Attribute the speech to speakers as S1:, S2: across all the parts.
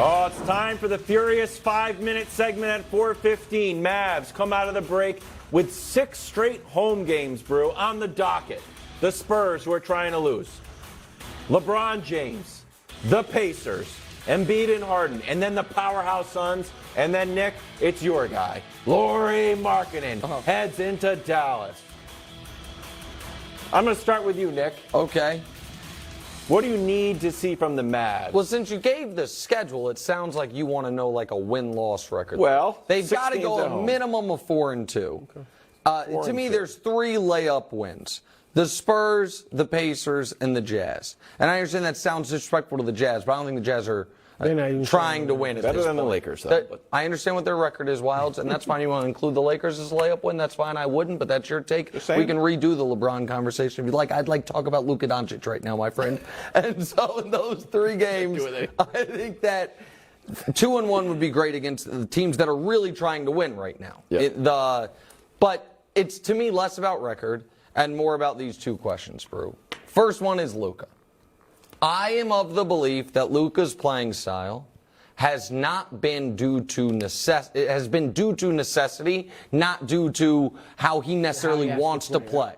S1: Oh, it's time for the furious 5-minute segment at 4:15. Mavs come out of the break with 6 straight home games, Brew, on the docket. The Spurs, who are trying to lose. LeBron James, the Pacers, Embiid and Harden, and then the powerhouse Suns. And then, Nick, it's your guy, Lauri Markkanen, heads into Dallas. I'm going to start with you, Nick.
S2: Okay.
S1: What do you need to see from the Mavs?
S2: Well, since you gave the schedule, it sounds like you want to know like a win-loss record.
S1: Well,
S2: they've got to go a minimum of 4-2. Okay. To me, there's 3 layup wins. The Spurs, the Pacers, and the Jazz. And I understand that sounds disrespectful to the Jazz, but I don't think the Jazz are trying to win at this point.
S1: Better than the Lakers, though.
S2: I understand what their record is, Wilds, and that's fine. You want to include the Lakers as a layup win? That's fine. I wouldn't, but that's your take. We can redo the LeBron conversation if you'd like. I'd like to talk about Luka Doncic right now, my friend. And so in those 3 games, I think that 2-1 would be great against the teams that are really trying to win right now. Yep. But it's, to me, less about record and more about these 2 questions, Brew. First one is Luka. I am of the belief that Luka's playing style has not been due to necessity. It has been due to necessity, not due to how he necessarily wants to play.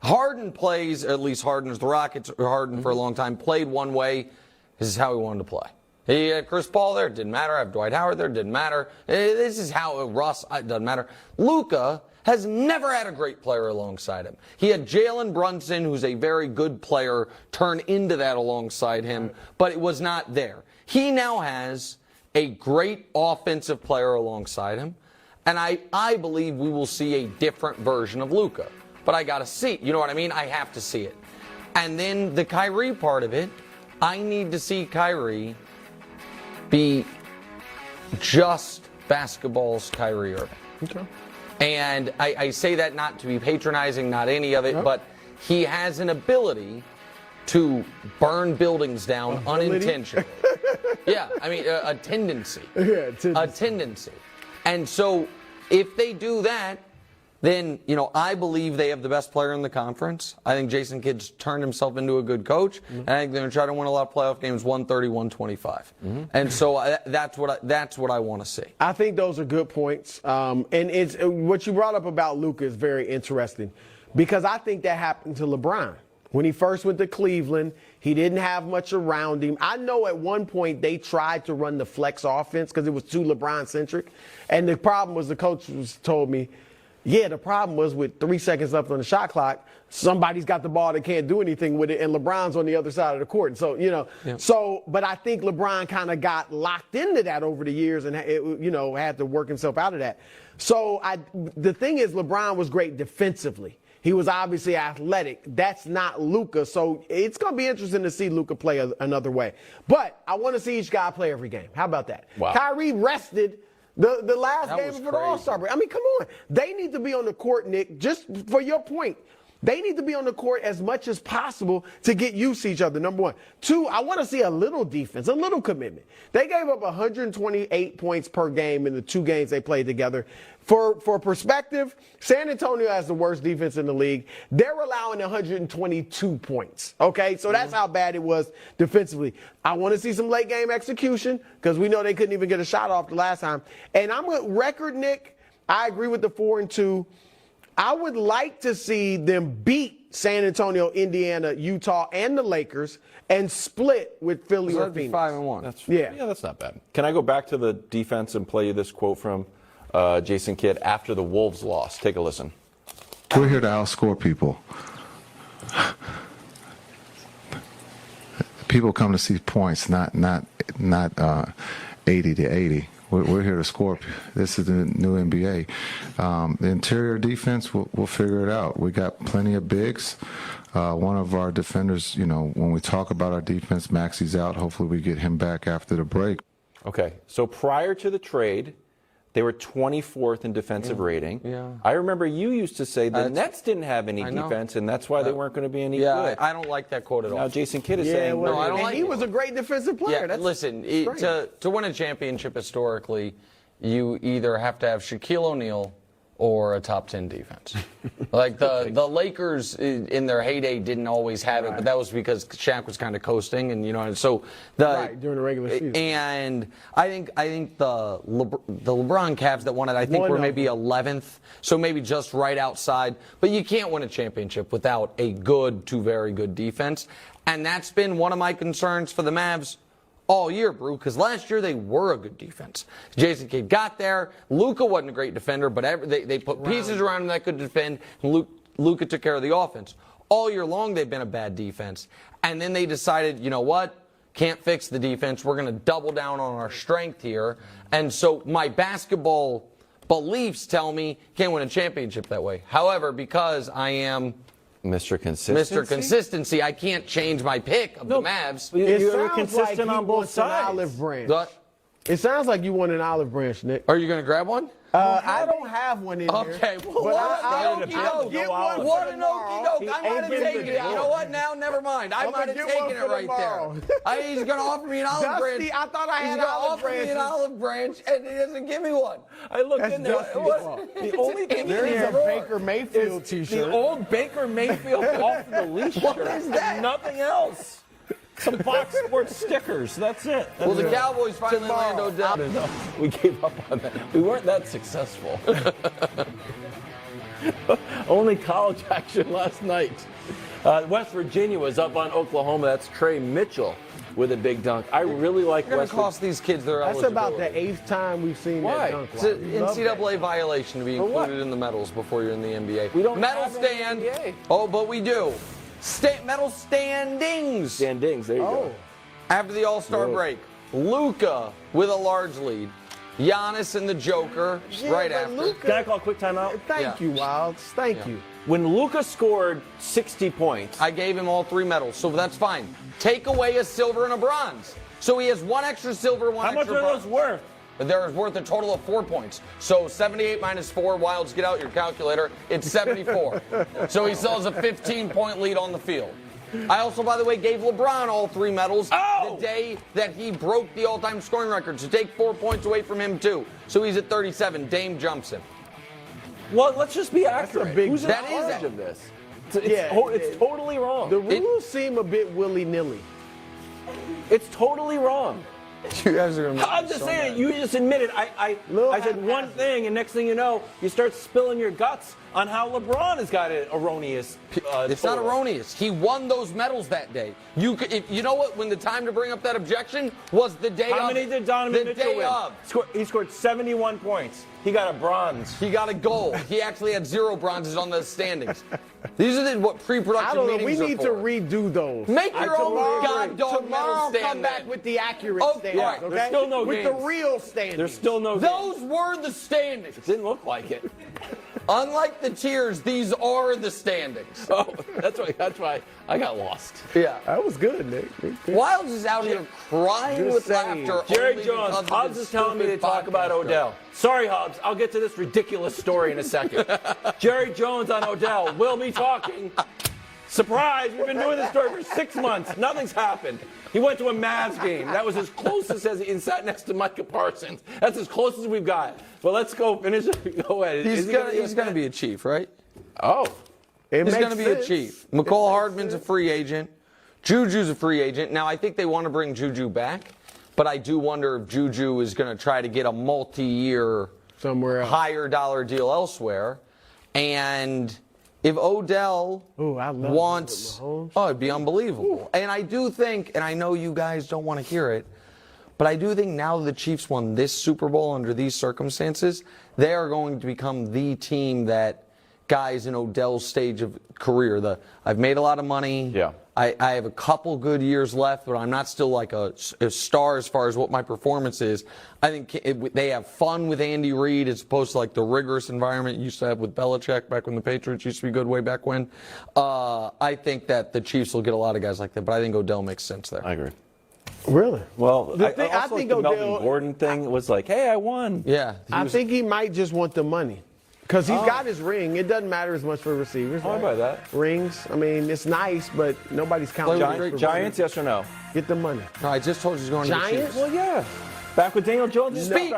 S2: Harden plays, at least Harden's the Rockets. Harden for a long time played one way. This is how he wanted to play. He had Chris Paul there, didn't matter. I have Dwight Howard there, didn't matter. This is how Russ, it doesn't matter. Luka has never had a great player alongside him. He had Jalen Brunson, who's a very good player, turn into that alongside him, but it was not there. He now has a great offensive player alongside him, and I believe we will see a different version of Luka. But I got to see, you know what I mean? I have to see it. And then the Kyrie part of it, I need to see Kyrie be just basketball's Kyrie Irving.
S3: Okay.
S2: And I say that not to be patronizing, not any of it, but he has an ability to burn buildings down unintentionally. Yeah, I mean, a tendency. A tendency. And so if they do that, then, you know, I believe they have the best player in the conference. I think Jason Kidd's turned himself into a good coach. And I think they're going to try to win a lot of playoff games, 130, 125. And so that's what I want to see.
S3: I think those are good points. And it's what you brought up about Luka is very interesting because I think that happened to LeBron. When he first went to Cleveland, he didn't have much around him. I know at one point they tried to run the flex offense because it was too LeBron-centric. And the problem was the coach told me, yeah, the problem was with 3 seconds left on the shot clock, somebody's got the ball that can't do anything with it, and LeBron's on the other side of the court. So, you know, but I think LeBron kind of got locked into that over the years and, had to work himself out of that. So the thing is, LeBron was great defensively. He was obviously athletic. That's not Luka. So it's going to be interesting to see Luka play another way. But I want to see each guy play every game. How about that?
S1: Wow.
S3: Kyrie rested the last game of the All-Star break. I mean, come on. They need to be on the court, Nick, just for your point. They need to be on the court as much as possible to get used to each other, number 1. 2, I want to see a little defense, a little commitment. They gave up 128 points per game in the 2 games they played together. For perspective, San Antonio has the worst defense in the league. They're allowing 122 points, okay? So that's how bad it was defensively. I want to see some late game execution because we know they couldn't even get a shot off the last time. And I'm with record, Nick. I agree with the 4-2. I would like to see them beat San Antonio, Indiana, Utah, and the Lakers and split with Philly or Phoenix.
S2: 5-1.
S1: That's not bad. Can I go back to the defense and play you this quote from Jason Kidd after the Wolves loss? Take a listen.
S4: We're here to outscore people. People come to see points, not 80 to 80. We're here to score. This is the new NBA. The interior defense, we'll figure it out. We got plenty of bigs. One of our defenders, when we talk about our defense, Maxi's out. Hopefully we get him back after the break.
S1: Okay, so prior to the trade, they were 24th in defensive rating.
S2: Yeah.
S1: I remember you used to say the Nets didn't have any defense, and that's why they weren't going to be any good.
S2: I don't like that quote at all.
S1: Now Jason Kidd is saying,
S3: well,
S1: no, I don't
S3: and
S1: like
S3: he
S1: it.
S3: was a great defensive player.
S2: Yeah, listen, to win a championship historically, you either have to have Shaquille O'Neal or a top 10 defense. Like the Lakers in their heyday didn't always have it, but that was because Shaq was kind of coasting, and and so
S3: during the regular season.
S2: And I think the LeBron Cavs that won it, I think were maybe 11th, so maybe just right outside. But you can't win a championship without a good to very good defense, and that's been one of my concerns for the Mavs all year, Brew, because last year they were a good defense. Jason Kidd got there. Luka wasn't a great defender, but they put pieces around him that could defend, and Luka took care of the offense. All year long they've been a bad defense. And then they decided, you know what? Can't fix the defense. We're going to double down on our strength here. And so my basketball beliefs tell me can't win a championship that way. However, because I am
S5: Mr. Consistency,
S2: I can't change my pick of the Mavs.
S1: You're consistent on both sides.
S3: Olive branch. It sounds like you want an olive branch, Nick.
S2: Are you going to grab one?
S3: I don't have one in here.
S2: Okay, well,
S3: but
S2: I'll get one. What an okie doke. I might have taken it. You know what? Now, never mind. I might have taken it right there. He's going to offer me an olive branch.
S3: Dusty, I thought I had
S2: olive branch. He's going to offer me an olive branch, and he doesn't give me one.
S1: I looked in there. The only thing
S3: there is a Baker Mayfield T-shirt.
S1: The old Baker Mayfield off the leash shirt.
S2: What is that?
S1: Nothing else. Some Fox Sports stickers. That's it.
S2: Well, the Cowboys finally land Odell.
S1: No, we gave up on that. We weren't that successful. Only college action last night. West Virginia was up on Oklahoma. That's Trey Mitchell with a big dunk. I really like
S2: West. It's going to cost these kids their eligibility.
S3: That's about the 8th time we've seen that dunk.
S2: It's an NCAA violation to be included in the medals before you're in the NBA.
S1: We don't
S2: medal
S1: have
S2: stand.
S1: NBA.
S2: Oh, but we do. Medal standings.
S1: Standings, there you go.
S2: After the All-Star break, Luka with a large lead. Giannis and the Joker right after.
S1: Can I call a quick timeout?
S3: Thank you, Wilds. Thank you.
S1: When Luka scored 60 points,
S2: I gave him all 3 medals, so that's fine. Take away a silver and a bronze. So he has 1 extra silver, 1 extra bronze.
S1: how much are those worth?
S2: They're worth a total of 4 points. So 78 minus 4, Wilds, get out your calculator. It's 74. So he still has a 15-point lead on the field. I also, by the way, gave LeBron all 3 medals the day that he broke the all-time scoring record. So take 4 points away from him, too. So he's at 37. Dame jumps him.
S1: Well, let's just be accurate. Who's in charge of this? It's totally wrong.
S3: The rules seem a bit willy-nilly.
S1: It's totally wrong.
S2: You guys are gonna
S1: I'm just saying, you just admitted I said one thing, and next thing you know, you start spilling your guts on how LeBron has got it erroneous.
S2: It's not erroneous. He won those medals that day. You know what? When the time to bring up that objection was the day of.
S1: How many did Donovan Mitchell win? He scored 71 points. He got a bronze.
S2: He got a gold. He actually had 0 bronzes on the standings. These are what pre-production meetings
S3: we need to redo those.
S2: Make your own goddamn medal stand.
S3: Come back with the accurate standings.
S1: Right.
S3: Okay?
S1: There's still no
S3: with
S1: games.
S3: the real standings.
S1: There's still no
S2: Those
S1: games.
S2: were the standings.
S1: It didn't look like it.
S2: Unlike the tiers, these are the standings.
S1: Oh, that's why I got lost.
S2: Yeah.
S3: That was good, Nick.
S2: Wilds is out here crying with laughter.
S1: Jerry Jones, Hobbs is telling me to talk about Odell. Sorry, Hobbs. I'll get to this ridiculous story in a second. Jerry Jones on Odell will be talking. Surprise! We've been doing this story for 6 months. Nothing's happened. He went to a Mavs game. That was as close as he sat next to Micah Parsons. That's as close as we've got. But let's go finish. Go ahead.
S2: He's going to be a Chief, right?
S1: Oh.
S2: He's going to be a Chief. McCall Hardman's a free agent. Juju's a free agent. Now, I think they want to bring Juju back, but I do wonder if Juju is going to try to get a multi-year,
S3: somewhere else,
S2: higher dollar deal elsewhere. And if Odell wants, it'd be unbelievable. And I do think, and I know you guys don't want to hear it, but I do think now the Chiefs won this Super Bowl under these circumstances, they are going to become the team that guys in Odell's stage of career. I've made a lot of money.
S1: Yeah.
S2: I have a couple good years left, but I'm not still like a star as far as what my performance is. I think they have fun with Andy Reid as opposed to like the rigorous environment you used to have with Belichick back when the Patriots used to be good way back when. I think that the Chiefs will get a lot of guys like that, but I think Odell makes sense there.
S1: I agree.
S3: Really?
S1: Well, I think the Melvin Gordon thing was like, hey, I won.
S2: Yeah.
S3: I think he might just want the money. Because he's got his ring. It doesn't matter as much for receivers.
S1: How about that?
S3: Rings. I mean, it's nice, but nobody's counting.
S1: Giants, yes or no?
S3: Get the money.
S2: No, I just told you he's going to the Chiefs.
S3: Giants?
S1: Well, yeah. Back with Daniel Jones.
S2: Speak.